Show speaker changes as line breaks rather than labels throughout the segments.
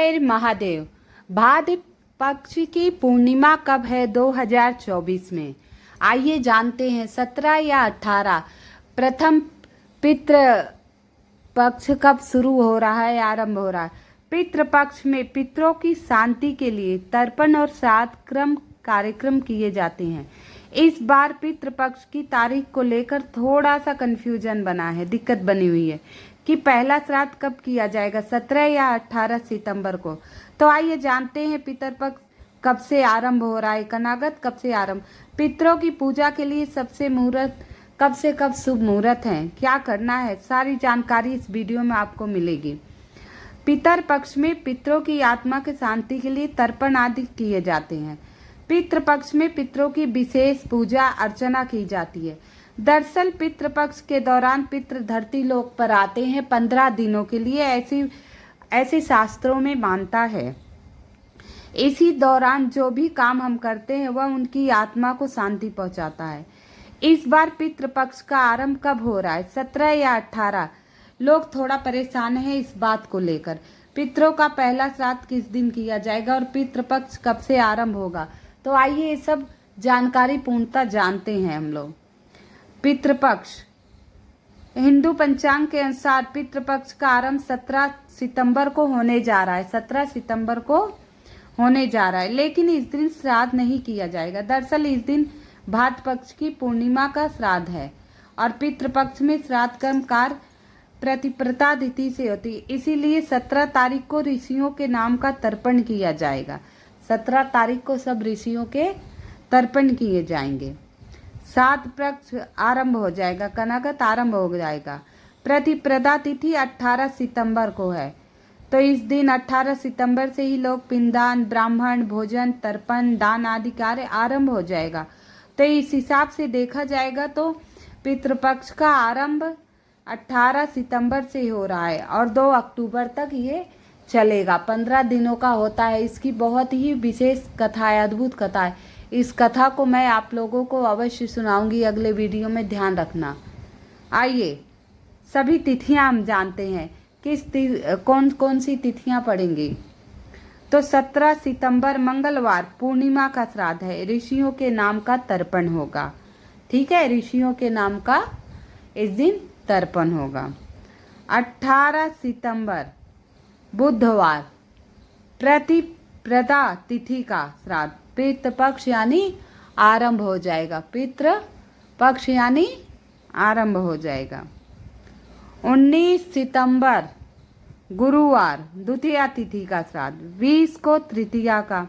हर महादेव। भाद्र पक्ष की पूर्णिमा कब है 2024 में? आइए जानते हैं। 17 या 18 प्रथम पितृ पक्ष कब शुरू हो रहा है, आरंभ हो रहा है? पितृपक्ष में पितरों की शांति के लिए तर्पण और श्राद्ध कार्यक्रम किए जाते हैं। इस बार पितृपक्ष की तारीख को लेकर थोड़ा सा कंफ्यूजन बना है, दिक्कत बनी हुई है कि पहला श्राद्ध कब किया जाएगा, 17 या 18 सितंबर को। तो आइए जानते हैं पितृपक्ष कब से आरंभ हो रहा है, कनागत कब से आरंभ। पितरों की पूजा के लिए सबसे मुहूर्त कब से कब शुभ मुहूर्त है, क्या करना है, सारी जानकारी इस वीडियो में आपको मिलेगी। पितर पक्ष में पितरों की आत्मा की शांति के लिए तर्पण आदि किए जाते हैं। पितृपक्ष में पितरों की विशेष पूजा अर्चना की जाती है। दरअसल पितृपक्ष के दौरान पितृ धरती लोक पर आते हैं 15 दिनों के लिए, ऐसे शास्त्रों में मानता है। इसी दौरान जो भी काम हम करते हैं वह उनकी आत्मा को शांति पहुंचाता है। इस बार पितृपक्ष का आरंभ कब हो रहा है, 17 या 18? लोग थोड़ा परेशान हैं इस बात को लेकर। पितरों का पहला श्राद्ध किस दिन किया जाएगा और पितृपक्ष कब से आरंभ होगा? तो आइए ये सब जानकारी पूर्णतः जानते हैं हम लोग। पितृपक्ष हिंदू पंचांग के अनुसार पितृपक्ष का आरंभ 17 सितंबर को होने जा रहा है। 17 सितंबर को होने जा रहा है, लेकिन इस दिन श्राद्ध नहीं किया जाएगा। दरअसल इस दिन भाद्र पक्ष की पूर्णिमा का श्राद्ध है और पितृपक्ष में श्राद्ध कर्म कार्य प्रतिप्रता तिथि से होती है। इसीलिए 17 तारीख को ऋषियों के नाम का तर्पण किया जाएगा। 17 तारीख को सब ऋषियों के तर्पण किए जाएंगे। श्राद्ध पक्ष आरंभ हो जाएगा, कनागत आरंभ हो जाएगा। प्रतिप्रदा तिथि 18 सितंबर को है, तो इस दिन 18 सितंबर से ही लोग पिंडदान, ब्राह्मण भोजन, तर्पण, दान आदि कार्य आरंभ हो जाएगा। तो इस हिसाब से देखा जाएगा तो पितृपक्ष का आरंभ 18 सितंबर से हो रहा है और 2 अक्टूबर तक ये चलेगा। 15 दिनों का होता है। इसकी बहुत ही विशेष कथा है, अद्भुत कथा है। इस कथा को मैं आप लोगों को अवश्य सुनाऊंगी अगले वीडियो में, ध्यान रखना। आइए सभी तिथियां हम जानते हैं, कौन कौन सी तिथियां पड़ेंगी। तो 17 सितंबर मंगलवार पूर्णिमा का श्राद्ध है, ऋषियों के नाम का तर्पण होगा। ठीक है, ऋषियों के नाम का इस दिन तर्पण होगा। 18 सितंबर बुधवार प्रतिप्रदा तिथि का श्राद्ध, पितृपक्ष यानी आरंभ हो जाएगा। पितृपक्ष यानी आरंभ हो जाएगा। 19 सितंबर गुरुवार द्वितीया तिथि का श्राद्ध, 20 को तृतीया का,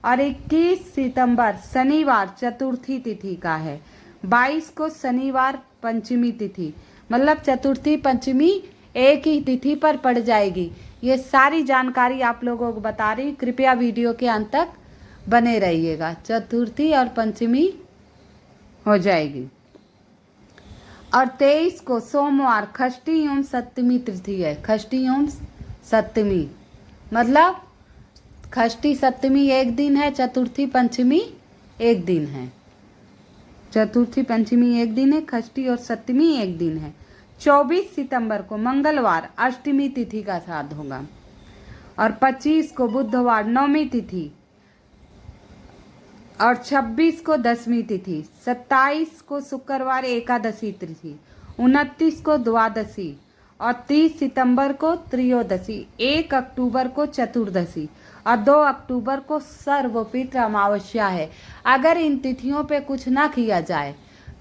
और 21 सितंबर शनिवार चतुर्थी तिथि का है। 22 को शनिवार पंचमी तिथि, मतलब चतुर्थी पंचमी एक ही तिथि पर पड़ जाएगी। ये सारी जानकारी आप लोगों को बता रही, कृपया वीडियो के अंत तक बने रहिएगा। चतुर्थी और पंचमी हो जाएगी। और 23 को सोमवार षष्ठी एवं सप्तमी तिथि है। षष्ठी एवं सप्तमी मतलब षष्ठी सप्तमी एक दिन है, चतुर्थी पंचमी एक दिन है। चतुर्थी पंचमी एक दिन है, षष्ठी और सप्तमी एक दिन है। 24 सितंबर को मंगलवार अष्टमी तिथि का श्राद्ध होगा और 25 को बुधवार नवमी तिथि और 26 को दसवीं तिथि, 27 को शुक्रवार एकादशी तिथि, 29 को द्वादशी और 30 सितंबर को त्रयोदशी, 1 अक्टूबर को चतुर्दशी और 2 अक्टूबर को सर्वपितृ अमावस्या है। अगर इन तिथियों पे कुछ ना किया जाए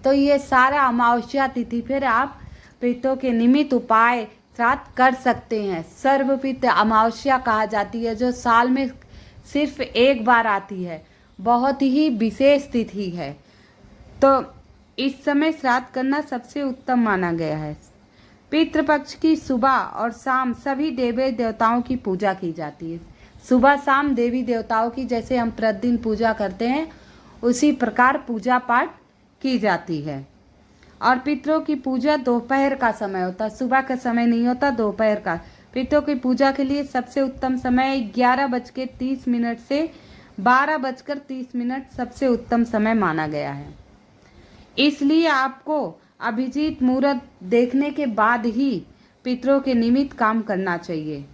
तो ये सारा अमावस्या तिथि फिर आप पितरों के निमित्त उपाय श्राद्ध कर सकते हैं। सर्वपितृ अमावस्या कहा जाती है, जो साल में सिर्फ एक बार आती है, बहुत ही विशेष तिथि है। तो इस समय श्राद्ध करना सबसे उत्तम माना गया है। पितृपक्ष की सुबह और शाम सभी देवी देवताओं की पूजा की जाती है। सुबह शाम देवी देवताओं की जैसे हम प्रतिदिन पूजा करते हैं उसी प्रकार पूजा पाठ की जाती है। और पितरों की पूजा दोपहर का समय होता है, सुबह का समय नहीं होता, दोपहर का। पितरों की पूजा के लिए सबसे उत्तम समय 11:30 से 12:30 सबसे उत्तम समय माना गया है। इसलिए आपको अभिजीत मुहूर्त देखने के बाद ही पितरों के निमित्त काम करना चाहिए।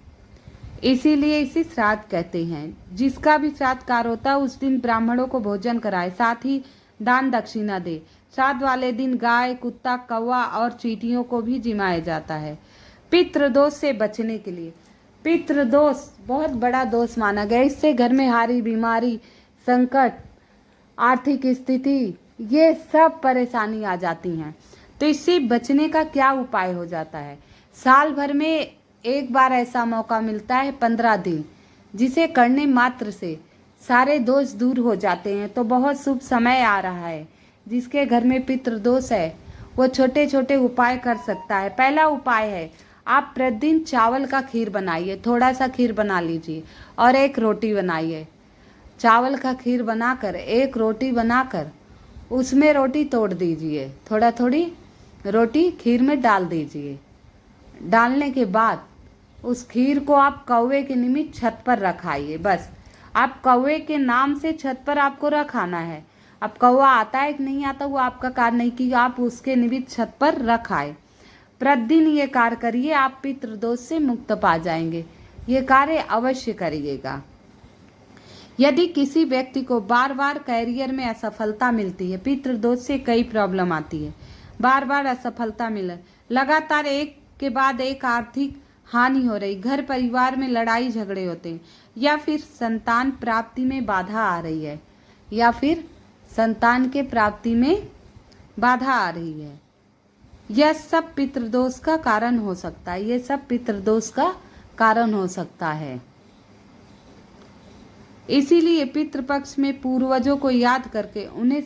इसीलिए इसे श्राद्ध कहते हैं। जिसका भी श्राद्ध कार्य होता है उस दिन ब्राह्मणों को भोजन कराए, साथ ही दान दक्षिणा दे। श्राद्ध वाले दिन गाय, कुत्ता, कौवा और चींटियों को भी जिमाया जाता है। पितृदोष से बचने के लिए, पितृदोष बहुत बड़ा दोष माना गया। इससे घर में हारी, बीमारी, संकट, आर्थिक स्थिति, ये सब परेशानी आ जाती हैं। तो इससे बचने का क्या उपाय हो जाता है? साल भर में एक बार ऐसा मौका मिलता है 15 दिन, जिसे करने मात्र से सारे दोष दूर हो जाते हैं। तो बहुत शुभ समय आ रहा है। जिसके घर में पितृदोष है वो छोटे छोटे उपाय कर सकता है। पहला उपाय है, आप प्रतिदिन चावल का खीर बनाइए। थोड़ा सा खीर बना लीजिए और एक रोटी बनाइए। चावल का खीर बनाकर एक रोटी बनाकर उसमें रोटी तोड़ दीजिए, थोड़ा थोड़ी रोटी खीर में डाल दीजिए। डालने के बाद उस खीर को आप कौवे के निमित्त छत पर रखाइए। बस आप कौवे के नाम से छत पर आपको रखाना है। अब कौवा आता है कि नहीं आता वो आपका कार्य नहीं, कि आप उसके निमित्त छत पर रखाए। प्रतिदिन ये कार्य करिए, आप पितृदोष से मुक्त पा जाएंगे। ये कार्य अवश्य करिएगा। यदि किसी व्यक्ति को बार बार कैरियर में असफलता मिलती है, पितृदोष से कई प्रॉब्लम आती है, बार बार असफलता मिले, लगातार एक के बाद एक आर्थिक हानि हो रही, घर परिवार में लड़ाई झगड़े होते हैं, या फिर संतान प्राप्ति में बाधा आ रही है, या फिर संतान के प्राप्ति में बाधा आ रही है, यह सब पितृदोष का कारण हो सकता है। यह सब पितृदोष का कारण हो सकता है। इसीलिए पितृपक्ष में पूर्वजों को याद करके उन्हें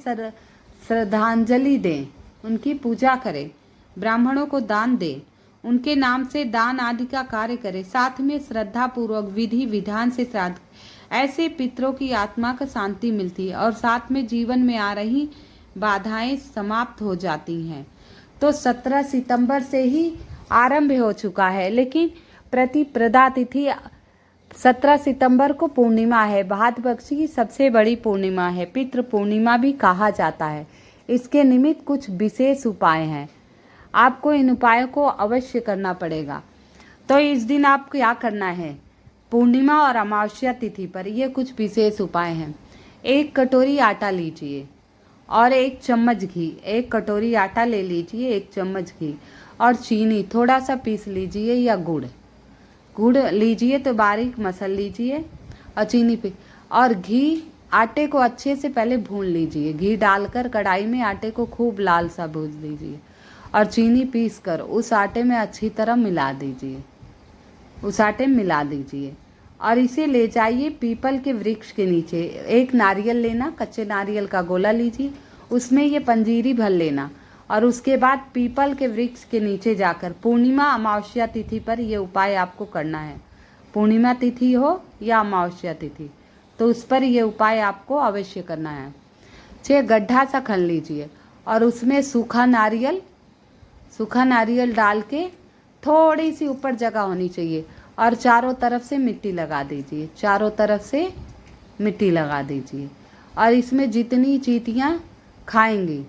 श्रद्धांजलि दें, उनकी पूजा करें, ब्राह्मणों को दान दें, उनके नाम से दान आदि का कार्य करें, साथ में श्रद्धा पूर्वक विधि विधान से श्राद्ध। ऐसे पितरों की आत्मा को शांति मिलती है और साथ में जीवन में आ रही बाधाएं समाप्त हो जाती हैं। तो 17 सितंबर से ही आरंभ हो चुका है, लेकिन प्रतिप्रदा तिथि 17 सितंबर को पूर्णिमा है। भाद्र पक्ष की सबसे बड़ी पूर्णिमा है, पितृ पूर्णिमा भी कहा जाता है। इसके निमित्त कुछ विशेष उपाय हैं, आपको इन उपायों को अवश्य करना पड़ेगा। तो इस दिन आप क्या करना है? पूर्णिमा और अमावस्या तिथि पर ये कुछ विशेष उपाय हैं। 1 कटोरी आटा लीजिए और 1 चम्मच घी। 1 कटोरी आटा ले लीजिए, 1 चम्मच घी और चीनी थोड़ा सा पीस लीजिए, या गुड़ लीजिए तो बारीक मसल लीजिए और चीनी पे और घी। आटे को अच्छे से पहले भून लीजिए, घी डालकर कढ़ाई में आटे को खूब लाल सा भून लीजिए और चीनी पीसकर उस आटे में अच्छी तरह मिला दीजिए, उस आटे में मिला दीजिए और इसे ले जाइए पीपल के वृक्ष के नीचे। 1 नारियल लेना, कच्चे नारियल का गोला लीजिए, उसमें ये पंजीरी भर लेना और उसके बाद पीपल के वृक्ष के नीचे जाकर पूर्णिमा अमावस्या तिथि पर यह उपाय आपको करना है। पूर्णिमा तिथि हो या अमावस्या तिथि, तो उस पर यह उपाय आपको अवश्य करना है। 6 गड्ढा सा खन लीजिए और उसमें सूखा नारियल डाल के थोड़ी सी ऊपर जगह होनी चाहिए और चारों तरफ से मिट्टी लगा दीजिए, चारों तरफ से मिट्टी लगा दीजिए और इसमें जितनी चींटियाँ खाएंगी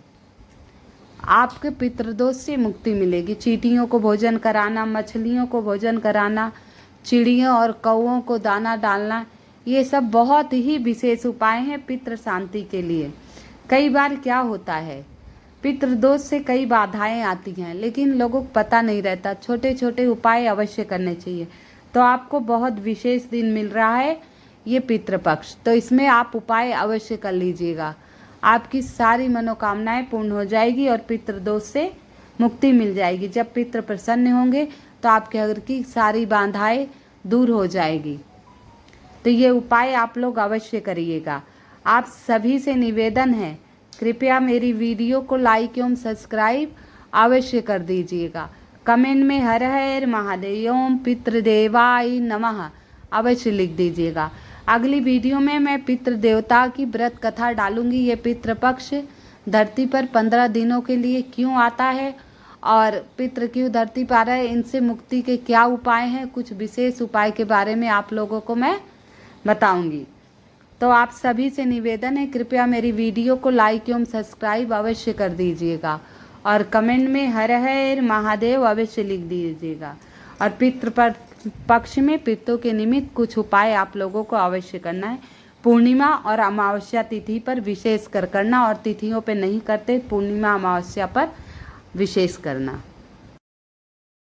आपके पितृदोष से मुक्ति मिलेगी। चींटियों को भोजन कराना, मछलियों को भोजन कराना, चिड़ियों और कौवों को दाना डालना, ये सब बहुत ही विशेष उपाय हैं पितृ शांति के लिए। कई बार क्या होता है, पितृदोष से कई बाधाएं आती हैं, लेकिन लोगों को पता नहीं रहता। छोटे छोटे उपाय अवश्य करने चाहिए। तो आपको बहुत विशेष दिन मिल रहा है ये पितृपक्ष, तो इसमें आप उपाय अवश्य कर लीजिएगा। आपकी सारी मनोकामनाएं पूर्ण हो जाएगी और पितृदोष से मुक्ति मिल जाएगी। जब पितृ प्रसन्न होंगे तो आपके घर की सारी बाधाएं दूर हो जाएगी। तो ये उपाय आप लोग अवश्य करिएगा। आप सभी से निवेदन है, कृपया मेरी वीडियो को लाइक एवं सब्सक्राइब अवश्य कर दीजिएगा। कमेंट में हर हर महादेव ओम पितृदेवाय नमः अवश्य लिख दीजिएगा। अगली वीडियो में मैं पितृ देवता की व्रत कथा डालूंगी। ये पितृपक्ष धरती पर 15 दिनों के लिए क्यों आता है और पितृ क्यों धरती पर आ रहा है, इनसे मुक्ति के क्या उपाय हैं, कुछ विशेष उपाय के बारे में आप लोगों को मैं बताऊंगी। तो आप सभी से निवेदन है, कृपया मेरी वीडियो को लाइक एवं सब्सक्राइब अवश्य कर दीजिएगा और कमेंट में हर हर महादेव अवश्य लिख दीजिएगा। और पक्ष में पितरों के निमित्त कुछ उपाय आप लोगों को अवश्य करना है। पूर्णिमा और अमावस्या तिथि पर विशेष कर करना, और तिथियों पे नहीं करते, पूर्णिमा अमावस्या पर विशेष करना।